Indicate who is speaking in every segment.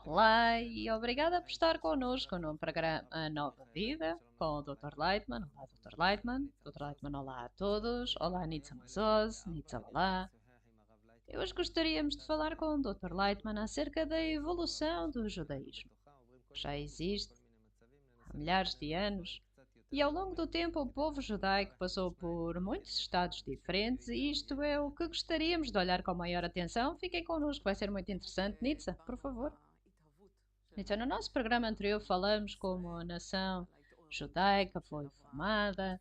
Speaker 1: Olá e obrigada por estar connosco no programa Nova Vida com o Dr. Leitman. Olá, Dr. Leitman. Dr. Leitman, olá a todos. Olá, Nitza Mazos. Nitza, olá. Hoje gostaríamos de falar com o Dr. Leitman acerca da evolução do judaísmo, que já existe há milhares de anos. E ao longo do tempo, o povo judaico passou por muitos estados diferentes, e isto é o que gostaríamos de olhar com maior atenção. Fiquem connosco, vai ser muito interessante. Nitza, por favor. Então, no nosso programa anterior falamos como a nação judaica foi formada,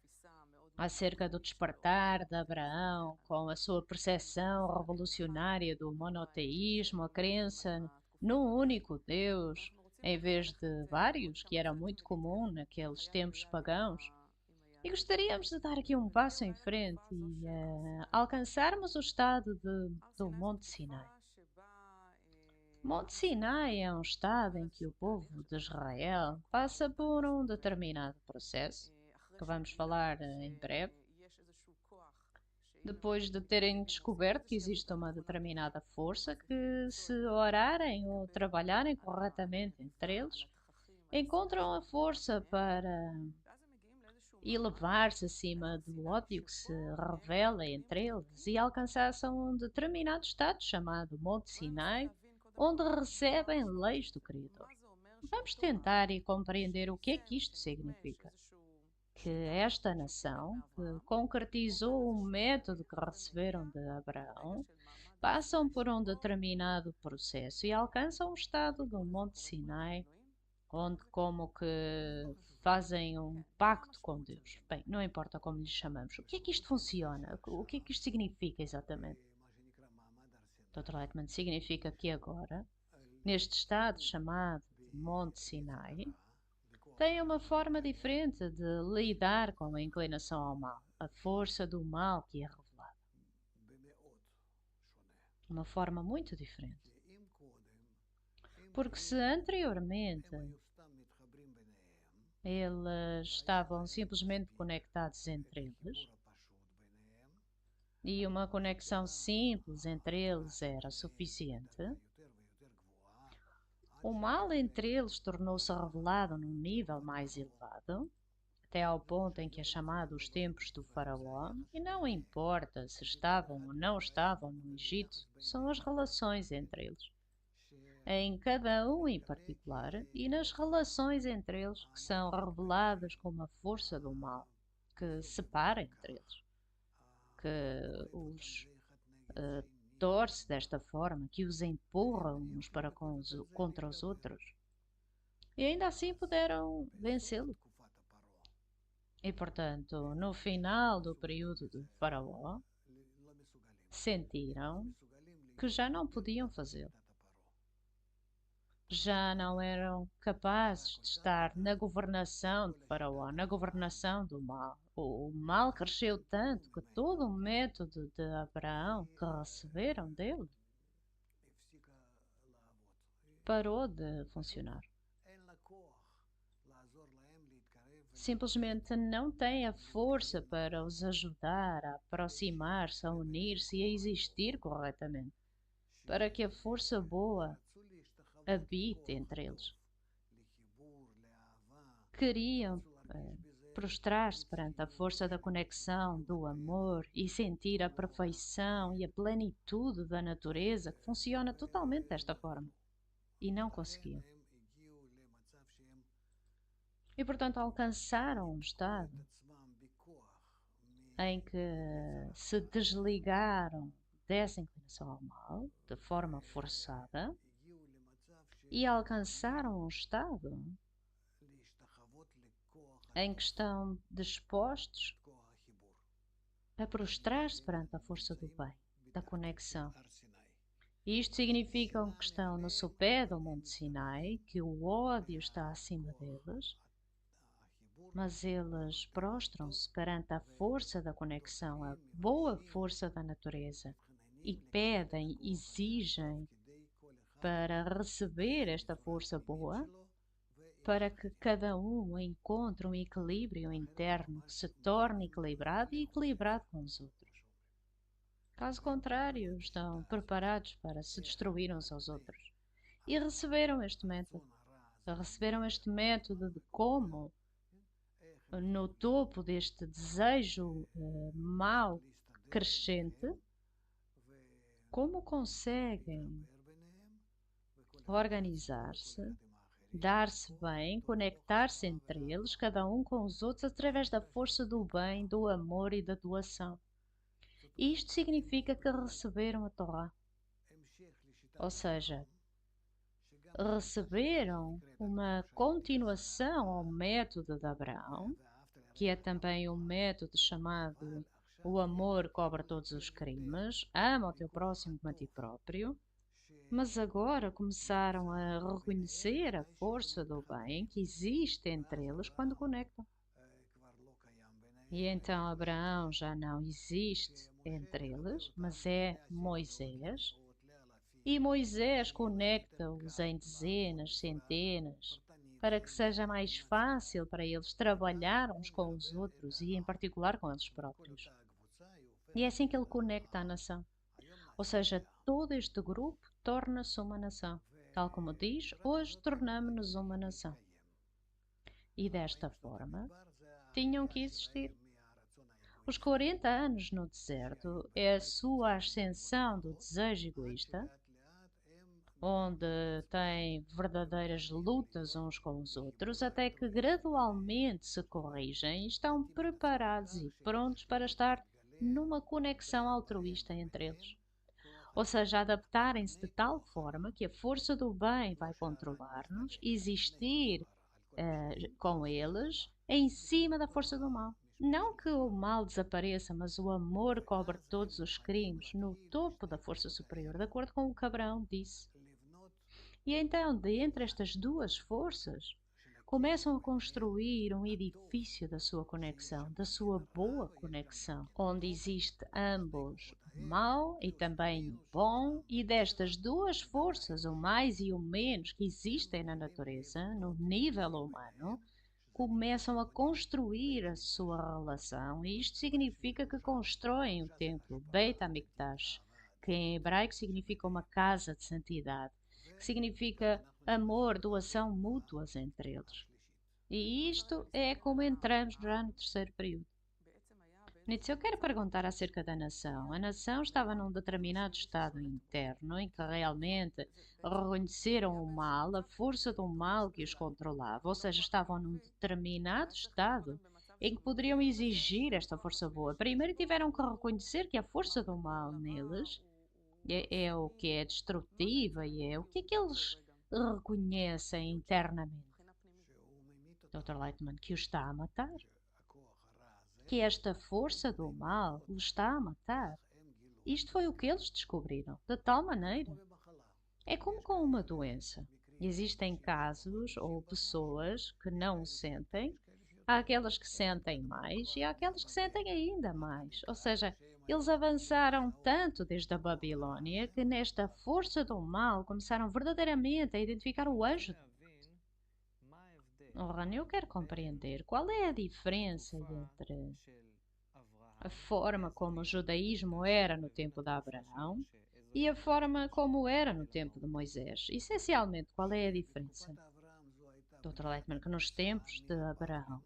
Speaker 1: acerca do despertar de Abraão, com a sua percepção revolucionária do monoteísmo, a crença num único Deus, em vez de vários, que era muito comum naqueles tempos pagãos. E gostaríamos de dar aqui um passo em frente e alcançarmos o estado do Monte Sinai. Monte Sinai é um estado em que o povo de Israel passa por um determinado processo, que vamos falar em breve, depois de terem descoberto que existe uma determinada força que, se orarem ou trabalharem corretamente entre eles, encontram a força para elevar-se acima do ódio que se revela entre eles e alcançar-se um determinado estado chamado Monte Sinai, onde recebem leis do Criador. Vamos tentar e compreender o que é que isto significa. Que esta nação, que concretizou o método que receberam de Abraão, passam por um determinado processo e alcançam o estado do Monte Sinai, onde como que fazem um pacto com Deus. Bem, não importa como lhe chamamos. O que é que isto funciona? O que é que isto significa exatamente? Dr. Leitman, significa que agora, neste estado chamado de Monte Sinai, tem uma forma diferente de lidar com a inclinação ao mal, a força do mal que é revelada. Uma forma muito diferente. Porque se anteriormente eles estavam simplesmente conectados entre eles, e uma conexão simples entre eles era suficiente, o mal entre eles tornou-se revelado num nível mais elevado, até ao ponto em que é chamado os tempos do faraó, e não importa se estavam ou não estavam no Egito, são as relações entre eles, em cada um em particular, e nas relações entre eles que são reveladas como a força do mal, que separa entre eles, que os torce desta forma, que os empurra uns para contra os outros, e ainda assim puderam vencê-lo. E, portanto, no final do período do faraó, sentiram que já não podiam fazê-lo. Já não eram capazes de estar na governação de faraó, na governação do mal. O mal cresceu tanto que todo o método de Abraão que receberam dele parou de funcionar. Simplesmente não tem a força para os ajudar a aproximar-se, a unir-se e a existir corretamente, para que a força boa habite entre eles. Queriam prostrar-se perante a força da conexão, do amor e sentir a perfeição e a plenitude da natureza que funciona totalmente desta forma. E não conseguiam. E, portanto, alcançaram um estado em que se desligaram dessa inclinação ao mal de forma forçada e alcançaram um estado em que estão dispostos a prostrar-se perante a força do bem, da conexão. E isto significa que estão no sopé do Monte Sinai, que o ódio está acima deles, mas eles prostram-se perante a força da conexão, a boa força da natureza, e pedem, exigem para receber esta força boa, para que cada um encontre um equilíbrio interno que se torne equilibrado e equilibrado com os outros. Caso contrário, estão preparados para se destruir uns aos outros. e receberam este método. Receberam este método de como, no topo deste desejo mau crescente, como conseguem organizar-se, dar-se bem, conectar-se entre eles, cada um com os outros, através da força do bem, do amor e da doação. Isto significa que receberam a Torá. Ou seja, receberam uma continuação ao método de Abraão, que é também um método chamado o amor cobre todos os crimes, ama o teu próximo como a ti próprio, mas agora começaram a reconhecer a força do bem que existe entre eles quando conectam. E então Abraão já não existe entre eles, mas é Moisés. E Moisés conecta-os em dezenas, centenas, para que seja mais fácil para eles trabalhar uns com os outros e, em particular, com eles próprios. E é assim que ele conecta a nação. Ou seja, todo este grupo torna-se uma nação. Tal como diz, hoje tornamo-nos uma nação. E desta forma, tinham que existir. Os 40 anos no deserto é a sua ascensão do desejo egoísta, onde têm verdadeiras lutas uns com os outros, até que gradualmente se corrigem e estão preparados e prontos para estar numa conexão altruísta entre eles. Ou seja, adaptarem-se de tal forma que a força do bem vai controlar-nos, existir com eles em cima da força do mal. Não que o mal desapareça, mas o amor cobre todos os crimes no topo da força superior, de acordo com o que Abraão disse. E então, de entre estas duas forças, começam a construir um edifício da sua conexão, da sua boa conexão, onde existe ambos o mau e também o bom, e destas duas forças, o mais e o menos, que existem na natureza, no nível humano, começam a construir a sua relação, e isto significa que constroem o templo Beit HaMikdash, que em hebraico significa uma casa de santidade, que significa amor, doação mútuas entre eles. E isto é como entramos já no terceiro período. Nietzsche, eu quero perguntar acerca da nação. A nação estava num determinado estado interno em que realmente reconheceram o mal, a força do mal que os controlava, ou seja, estavam num determinado estado em que poderiam exigir esta força boa. Primeiro tiveram que reconhecer que a força do mal neles é o que é destrutiva e é o que eles reconhecem internamente. Dr. Lightman, que o está a matar. Que esta força do mal o está a matar. Isto foi o que eles descobriram, de tal maneira. É como com uma doença. Existem casos ou pessoas que não o sentem, há aquelas que sentem mais e há aquelas que sentem ainda mais. Ou seja, eles avançaram tanto desde a Babilônia que nesta força do mal começaram verdadeiramente a identificar o anjo. Ora, eu quero compreender qual é a diferença entre a forma como o judaísmo era no tempo de Abraão e a forma como era no tempo de Moisés. Essencialmente, qual é a diferença? Dr. Leitman, que nos tempos de Abraão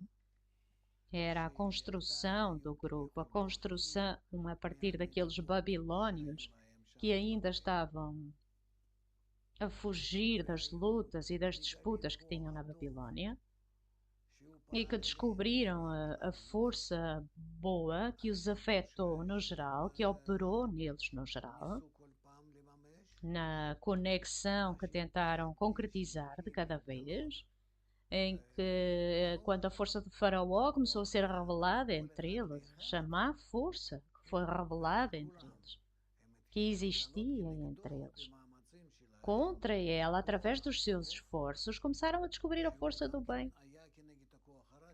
Speaker 1: era a construção do grupo, a construção a partir daqueles babilônios que ainda estavam a fugir das lutas e das disputas que tinham na Babilônia e que descobriram a força boa que os afetou no geral, que operou neles no geral, na conexão que tentaram concretizar de cada vez, em que quando a força de Faraó começou a ser revelada entre eles, chamar força que foi revelada entre eles, que existia entre eles. Contra ela, através dos seus esforços, começaram a descobrir a força do bem.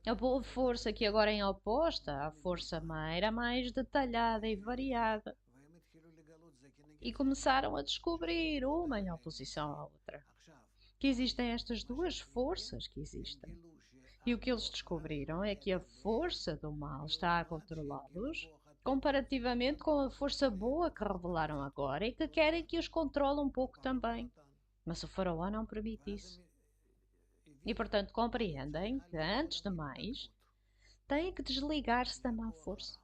Speaker 1: A boa força que agora é oposta à força má era mais detalhada e variada. E começaram a descobrir uma em oposição à outra. Que existem estas duas forças que existem. E o que eles descobriram é que a força do mal está a controlá-los comparativamente com a força boa que revelaram agora e que querem que os controle um pouco também. Mas o faraó não permite isso. E, portanto, compreendem que, antes de mais, têm que desligar-se da má força.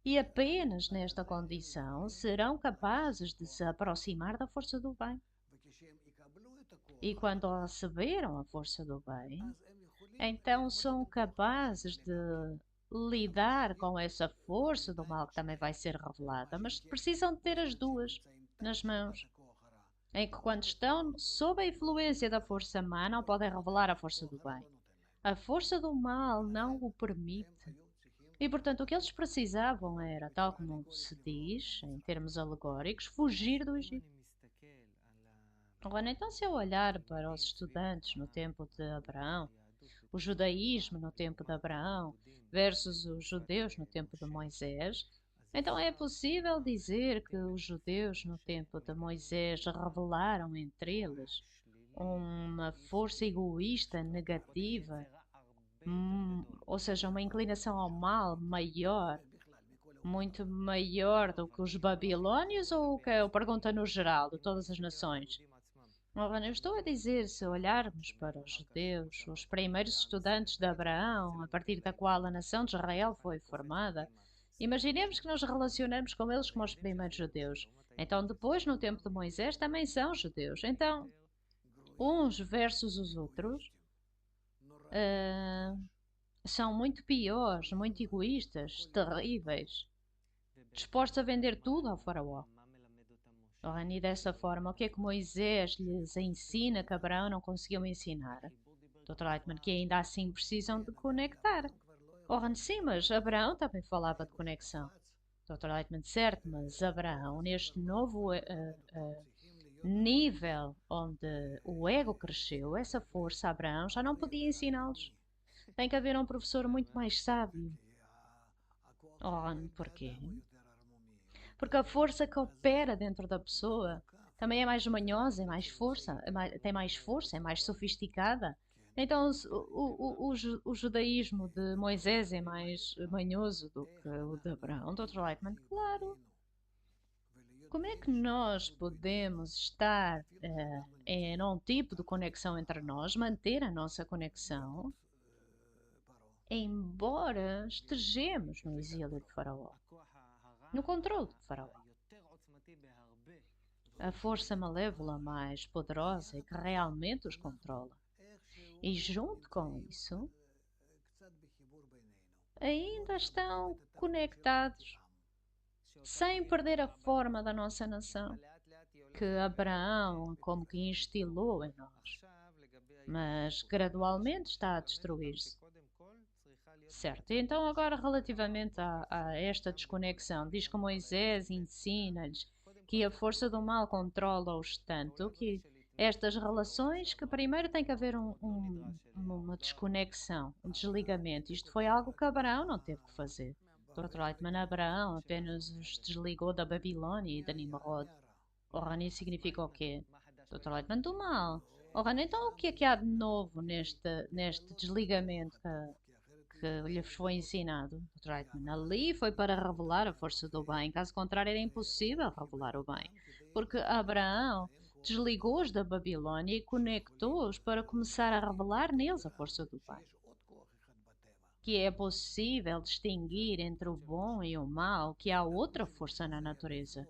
Speaker 1: E apenas nesta condição serão capazes de se aproximar da força do bem. E quando receberam a força do bem, então são capazes de lidar com essa força do mal que também vai ser revelada, mas precisam de ter as duas nas mãos. Em que, quando estão sob a influência da força má, não podem revelar a força do bem. A força do mal não o permite. E, portanto, o que eles precisavam era, tal como se diz, em termos alegóricos, fugir do Egito. Agora, então, se eu olhar para os estudantes no tempo de Abraão, o judaísmo no tempo de Abraão versus os judeus no tempo de Moisés, então é possível dizer que os judeus no tempo de Moisés revelaram entre eles uma força egoísta negativa, ou seja, uma inclinação ao mal maior, muito maior do que os babilônios, ou que eu pergunto no geral, de todas as nações? Ora, eu estou a dizer, se olharmos para os judeus, os primeiros estudantes de Abraão, a partir da qual a nação de Israel foi formada, imaginemos que nos relacionamos com eles como os primeiros judeus. Então, depois, no tempo de Moisés, também são judeus. Então, uns versus os outros, são muito piores, muito egoístas, terríveis, dispostos a vender tudo ao faraó. E dessa forma, o que é que Moisés lhes ensina que Abraão não conseguiu ensinar? Dr. Lightman, que ainda assim precisam de conectar. Sim, mas Abraão também falava de conexão. Dr. Lightman, certo, mas Abraão, neste novo nível onde o ego cresceu, essa força, Abraão já não podia ensiná-los. Tem que haver um professor muito mais sábio. Porquê? Porque a força que opera dentro da pessoa também é mais manhosa, é mais força, tem mais força, é mais sofisticada. Então o judaísmo de Moisés é mais manhoso do que o de Abraão. Dr. Lightman, claro. Como é que nós podemos estar em um tipo de conexão entre nós, manter a nossa conexão, embora estejamos no exílio de Faraó, no controle de Faraó? A força malévola mais poderosa é que realmente os controla. E junto com isso, ainda estão conectados, sem perder a forma da nossa nação, que Abraão como que instilou em nós, mas gradualmente está a destruir-se. Certo, então agora relativamente a esta desconexão, diz que Moisés ensina-lhes que a força do mal controla-os tanto que estas relações, que primeiro tem que haver uma desconexão, um desligamento. Isto foi algo que Abraão não teve que fazer. Dr. Lightman, Abraão apenas os desligou da Babilônia e da Nimrod. Isso significa o quê? Dr. Lightman, do mal. Então o que há de novo neste desligamento que lhes foi ensinado, Dr. Lightman? Ali foi para revelar a força do bem, caso contrário era impossível revelar o bem, porque Abraão desligou-os da Babilônia e conectou-os para começar a revelar neles a força do bem. Que é possível distinguir entre o bom e o mal, que há outra força na natureza.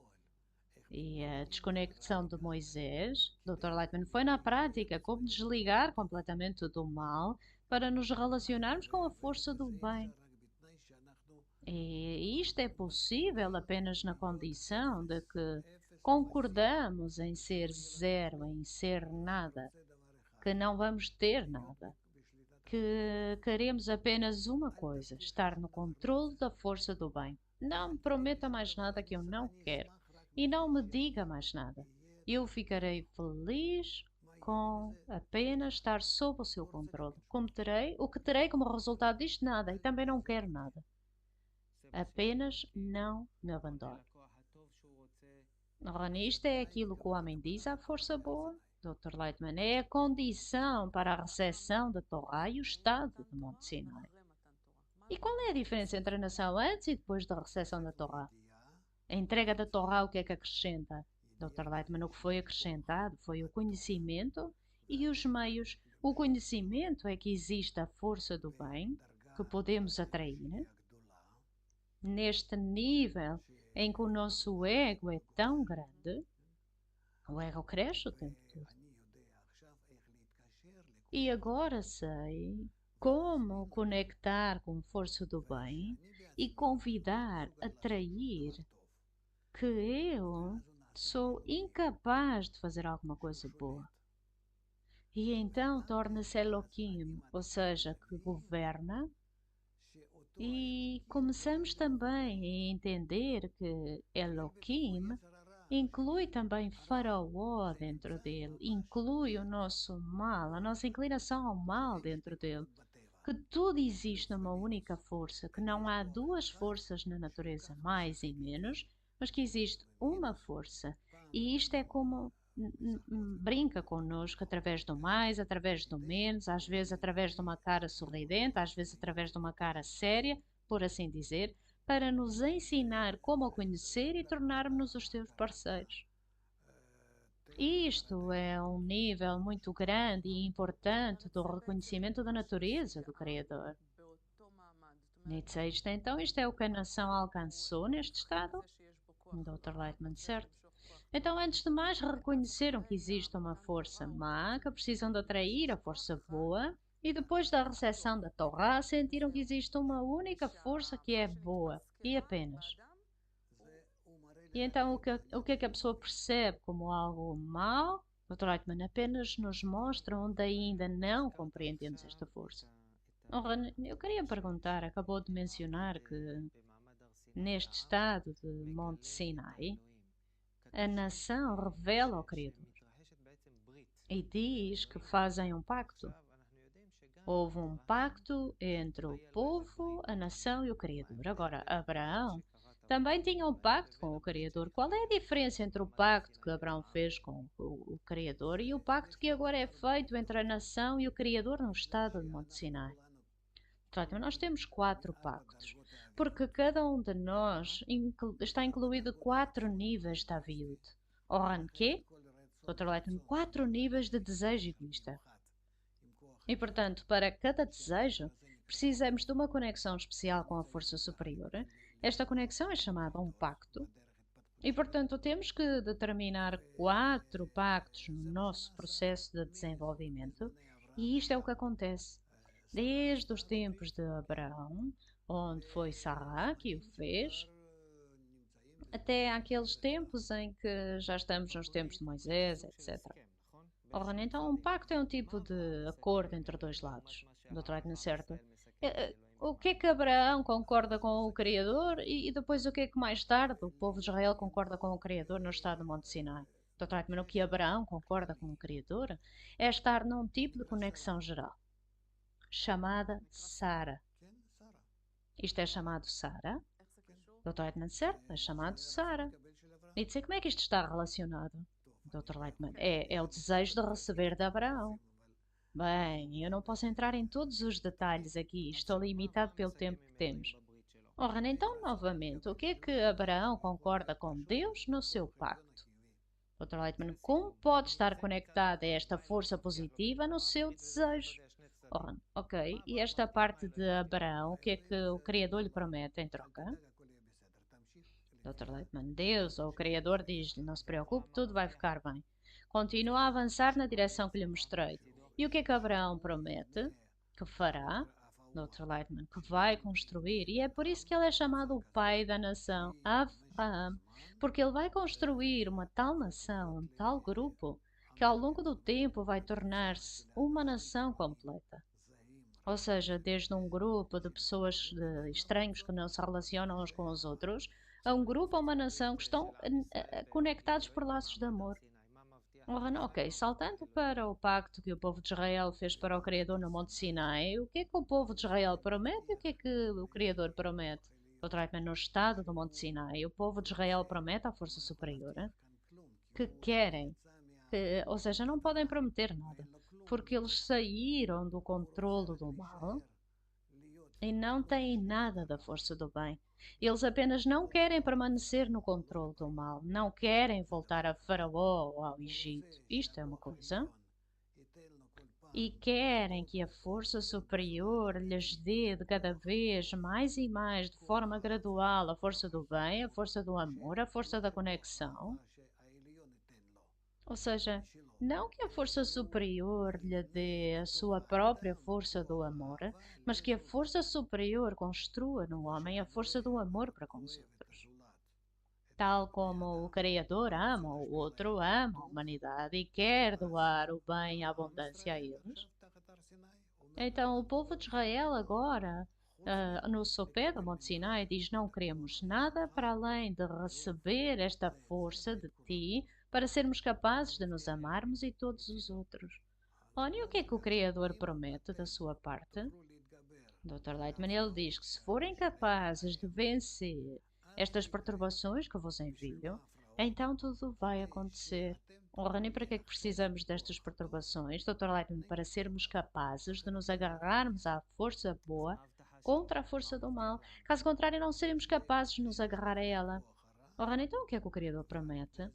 Speaker 1: E a desconexão de Moisés, Dr. Lightman, foi na prática como desligar completamente do mal para nos relacionarmos com a força do bem. E isto é possível apenas na condição de que concordamos em ser zero, em ser nada, que não vamos ter nada, que queremos apenas uma coisa, estar no controle da força do bem. Não me prometa mais nada que eu não quero e não me diga mais nada. Eu ficarei feliz com apenas estar sob o seu controle. O que terei como resultado disto? Nada, e também não quero nada. Apenas não me abandone. Isto é aquilo que o homem diz à força boa. Dr. Lightman, é a condição para a recepção da Torá e o estado de Monte Sinai. E qual é a diferença entre a nação antes e depois da recepção da Torá? A entrega da Torá, o que é que acrescenta? Dr. Lightman, o que foi acrescentado foi o conhecimento e os meios. O conhecimento é que existe a força do bem que podemos atrair neste nível em que o nosso ego é tão grande. O ego cresce o tempo todo. E agora sei como conectar com a força do bem e convidar, atrair que eu sou incapaz de fazer alguma coisa boa. E então torna-se Elohim, ou seja, que governa, e começamos também a entender que Elohim inclui também Faraó dentro dele, inclui o nosso mal, a nossa inclinação ao mal dentro dele, que tudo existe numa única força, que não há duas forças na natureza, mais e menos, mas que existe uma força. E isto é como brinca connosco através do mais, através do menos, às vezes através de uma cara sorridente, às vezes através de uma cara séria, por assim dizer, para nos ensinar como a conhecer e tornarmos os seus parceiros. Isto é um nível muito grande e importante do reconhecimento da natureza do Criador. Nietzsche, então, isto é o que a nação alcançou neste estado? Dr. Lightman, certo? Então, antes de mais, reconheceram que existe uma força má, que precisam de atrair a força boa, e depois da recepção da Torá, sentiram que existe uma única força que é boa, e apenas. E então, o que é que a pessoa percebe como algo mau? Dr. Lightman apenas nos mostra onde ainda não compreendemos esta força. Ora, eu queria perguntar, acabou de mencionar que neste estado de Monte Sinai, a nação revela ao Criador e diz que fazem um pacto. Houve um pacto entre o povo, a nação e o Criador. Agora, Abraão também tinha um pacto com o Criador. Qual é a diferença entre o pacto que Abraão fez com o Criador e o pacto que agora é feito entre a nação e o Criador no estado de Monte Sinai? Portanto, nós temos 4 pactos, porque cada um de nós está incluído 4 níveis de Aviud. Oran quê? Dr. Letton, 4 níveis de desejo egoísta. E, portanto, para cada desejo, precisamos de uma conexão especial com a força superior. Esta conexão é chamada um pacto. E, portanto, temos que determinar 4 pactos no nosso processo de desenvolvimento. E isto é o que acontece. Desde os tempos de Abraão, onde foi Sará que o fez, até aqueles tempos em que já estamos nos tempos de Moisés, etc. Ora, então um pacto é um tipo de acordo entre dois lados. Dr. Agnes, certo? O que é que Abraão concorda com o Criador e depois o que é que mais tarde o povo de Israel concorda com o Criador no estado de Monte Sinai? Dr. Agnes, o que Abraão concorda com o Criador é estar num tipo de conexão geral, chamada Sara. Isto é chamado Sara? Dr. Lightman, certo? É chamado Sara. E dizer como é que isto está relacionado? Dr. Lightman, é o desejo de receber de Abraão. Bem, eu não posso entrar em todos os detalhes aqui, estou limitado pelo tempo que temos. Ora, então, novamente, o que é que Abraão concorda com Deus no seu pacto? Dr. Lightman, como pode estar conectada a esta força positiva no seu desejo? Ora, ok, e esta parte de Abraão, o que é que o Criador lhe promete em troca? Dr. Lightman, Deus ou o Criador diz-lhe, não se preocupe, tudo vai ficar bem. Continua a avançar na direção que lhe mostrei. E o que é que Abraão promete? Que fará? Dr. Lightman, que vai construir. E é por isso que ele é chamado o pai da nação, Abraham. Porque ele vai construir uma tal nação, um tal grupo, que ao longo do tempo vai tornar-se uma nação completa. Ou seja, desde um grupo de pessoas estranhos que não se relacionam uns com os outros, a um grupo ou uma nação que estão conectados por laços de amor. Ok, saltando para o pacto que o povo de Israel fez para o Criador no Monte Sinai, o que é que o povo de Israel promete e o que é que o Criador promete? No estado do Monte Sinai, o povo de Israel promete à força superior que querem, ou seja, não podem prometer nada, porque eles saíram do controlo do mal e não têm nada da força do bem. Eles apenas não querem permanecer no controle do mal, não querem voltar a Faraó ou ao Egito. Isto é uma coisa. E querem que a força superior lhes dê de cada vez mais e mais, de forma gradual, a força do bem, a força do amor, a força da conexão. Ou seja, não que a força superior lhe dê a sua própria força do amor, mas que a força superior construa no homem a força do amor para com os outros. Tal como o Criador ama o outro, ama a humanidade e quer doar o bem e a abundância a eles. Então, o povo de Israel agora, no sopé do Monte Sinai, diz: não queremos nada para além de receber esta força de ti para sermos capazes de nos amarmos e todos os outros. Olha, e o que é que o Criador promete da sua parte? Dr. Lightman, ele diz que se forem capazes de vencer estas perturbações que eu vos envio, então tudo vai acontecer. Ora, nem para que é que precisamos destas perturbações, Dr. Lightman, para sermos capazes de nos agarrarmos à força boa contra a força do mal. Caso contrário, não seremos capazes de nos agarrar a ela. Ora, então o que é que o Criador promete?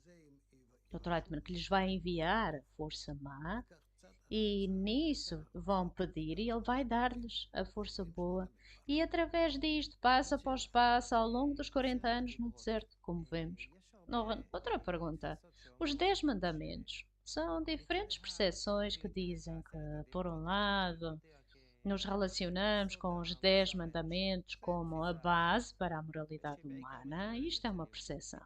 Speaker 1: Dr. Lightman, que lhes vai enviar a força má e nisso vão pedir e ele vai dar-lhes a força boa. E através disto, passo após passo, ao longo dos 40 anos no deserto, como vemos. Outra pergunta. Os 10 mandamentos são diferentes percepções que dizem que, por um lado, nos relacionamos com os 10 mandamentos como a base para a moralidade humana. Isto é uma percepção,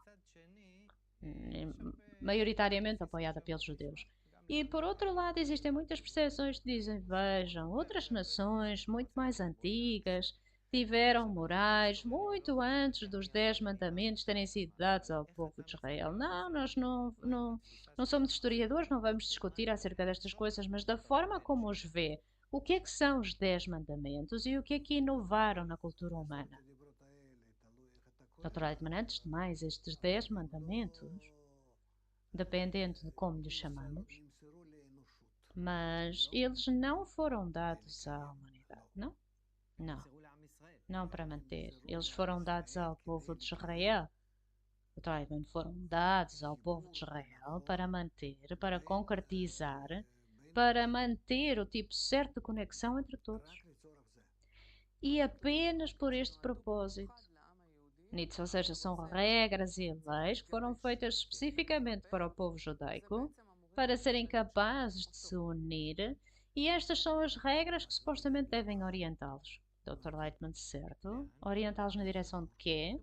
Speaker 1: maioritariamente apoiada pelos judeus. E por outro lado, existem muitas percepções que dizem: vejam, outras nações muito mais antigas tiveram morais muito antes dos 10 mandamentos terem sido dados ao povo de Israel. Não, nós não somos historiadores, não vamos discutir acerca destas coisas, mas da forma como os vê, o que é que são os 10 mandamentos e o que é que inovaram na cultura humana? Dr. Eitman, antes de mais, estes 10 mandamentos, dependendo de como lhes chamamos, mas eles não foram dados à humanidade, não? Não, não para manter. Eles foram dados ao povo de Israel. Dr. Eitman, foram dados ao povo de Israel para manter, para concretizar, para manter o tipo certo de conexão entre todos. E apenas por este propósito. Nietzsche, ou seja, são regras e leis que foram feitas especificamente para o povo judaico, para serem capazes de se unir, e estas são as regras que supostamente devem orientá-los. Dr. Lightman, certo? Orientá-los na direção de quê?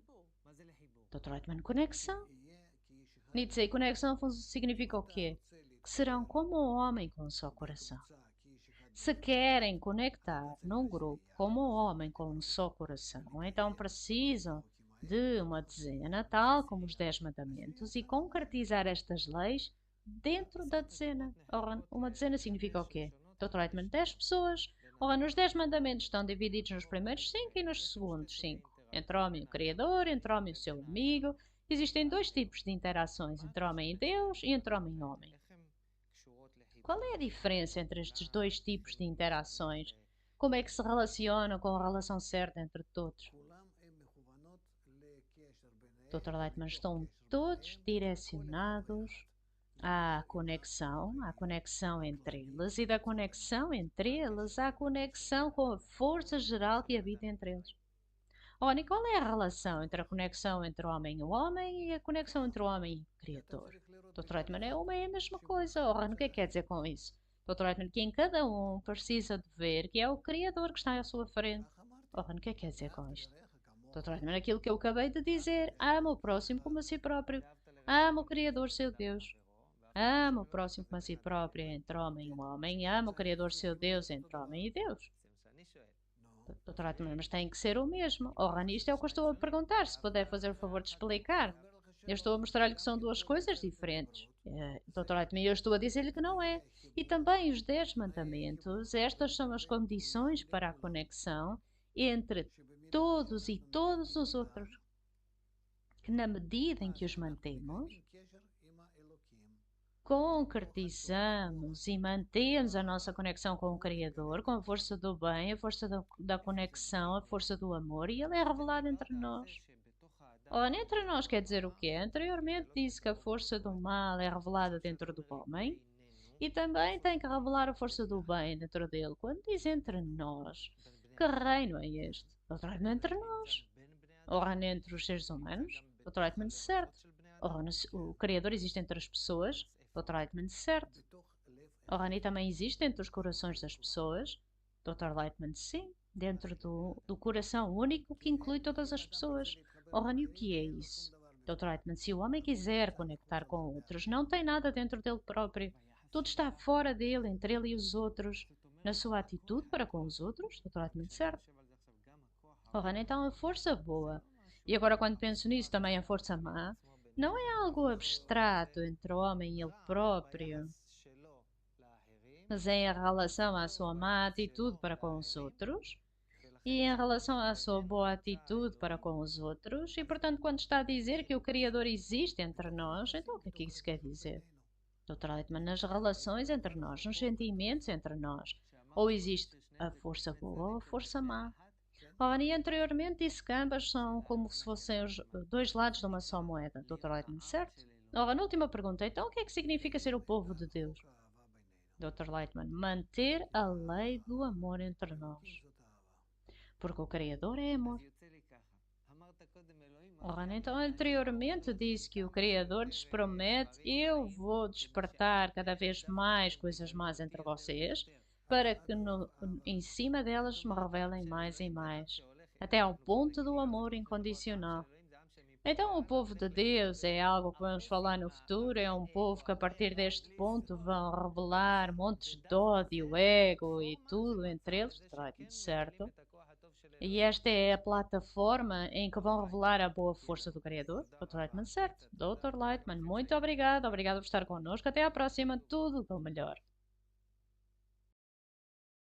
Speaker 1: Dr. Lightman, conexão. Nietzsche, conexão significa o quê? Que serão como um homem com um só coração. Se querem conectar num grupo como um homem com um só coração, então precisam de uma dezena, tal como os 10 mandamentos, e concretizar estas leis dentro da dezena. Ora, uma dezena significa o quê? Dr. Lightman, 10 pessoas. Ora, nos 10 mandamentos estão divididos nos primeiros 5 e nos segundos 5. Entre o homem e o Criador, entre o homem e o seu amigo. Existem dois tipos de interações, entre homem e Deus e entre homem e homem. Qual é a diferença entre estes dois tipos de interações? Como é que se relacionam com a relação certa entre todos? Dr. Lightman, estão todos direcionados à conexão entre eles e da conexão entre eles à conexão com a força geral que habita entre eles. Ora, e qual é a relação entre a conexão entre o homem e a conexão entre o homem e o Criador? Dr. Reitman, é uma e a mesma coisa. Ora, o que é que quer dizer com isso? Dr. Reitman, que em cada um precisa de ver que é o Criador que está à sua frente. Ora, o que é que quer dizer com isto? Dr. Reitman, aquilo que eu acabei de dizer. Ama o próximo como a si próprio. Ama o Criador, seu Deus. Ama o próximo como a si próprio, entre homem e homem. Ama o Criador, seu Deus, entre homem e Deus. Dr. Atman, mas tem que ser o mesmo. Ora, nisto é o que eu estou a perguntar, se puder fazer o favor de explicar. Eu estou a mostrar-lhe que são duas coisas diferentes. Dr. Atman, eu estou a dizer-lhe que não é. E também os 10 mandamentos, estas são as condições para a conexão entre todos e todos os outros. Que na medida em que os mantemos, concretizamos e mantemos a nossa conexão com o Criador, com a força do bem, a força da conexão, a força do amor, e ele é revelado entre nós. Ora, entre nós quer dizer o quê? Anteriormente disse que a força do mal é revelada dentro do homem e também tem que revelar a força do bem dentro dele. Quando diz entre nós, que reino é este? O reino entre nós. O reino entre os seres humanos? O reino certo. O Criador existe entre as pessoas? O reino certo. O reino também existe entre os corações das pessoas? Dr. Lightman, sim, dentro do coração único que inclui todas as pessoas. Rani, o que é isso? Dr. Lightman, se o homem quiser conectar com outros, não tem nada dentro dele próprio. Tudo está fora dele, entre ele e os outros. Na sua atitude para com os outros, Dr. Lightman, certo? Rani, então a força boa. E agora quando penso nisso, também a força má. Não é algo abstrato entre o homem e ele próprio, mas é em relação à sua má atitude para com os outros e em relação à sua boa atitude para com os outros. E, portanto, quando está a dizer que o Criador existe entre nós, então o que é que isso quer dizer? Dr. Lightman, nas relações entre nós, nos sentimentos entre nós, ou existe a força boa ou a força má. E anteriormente disse que ambas são como se fossem os dois lados de uma só moeda. Dr. Lightman, certo? Ora, na última pergunta, então o que é que significa ser o povo de Deus? Dr. Lightman, manter a lei do amor entre nós. Porque o Criador é amor. Ora, então anteriormente disse que o Criador lhes promete: eu vou despertar cada vez mais coisas más entre vocês, para que em cima delas me revelem mais e mais, até ao ponto do amor incondicional. Então o povo de Deus é algo que vamos falar no futuro, é um povo que a partir deste ponto vão revelar montes de ódio, ego e tudo entre eles, certo? E esta é a plataforma em que vão revelar a boa força do Criador. Dr. Lightman, certo? Dr. Lightman, muito obrigado. Obrigado por estar connosco. Até à próxima. Tudo do melhor.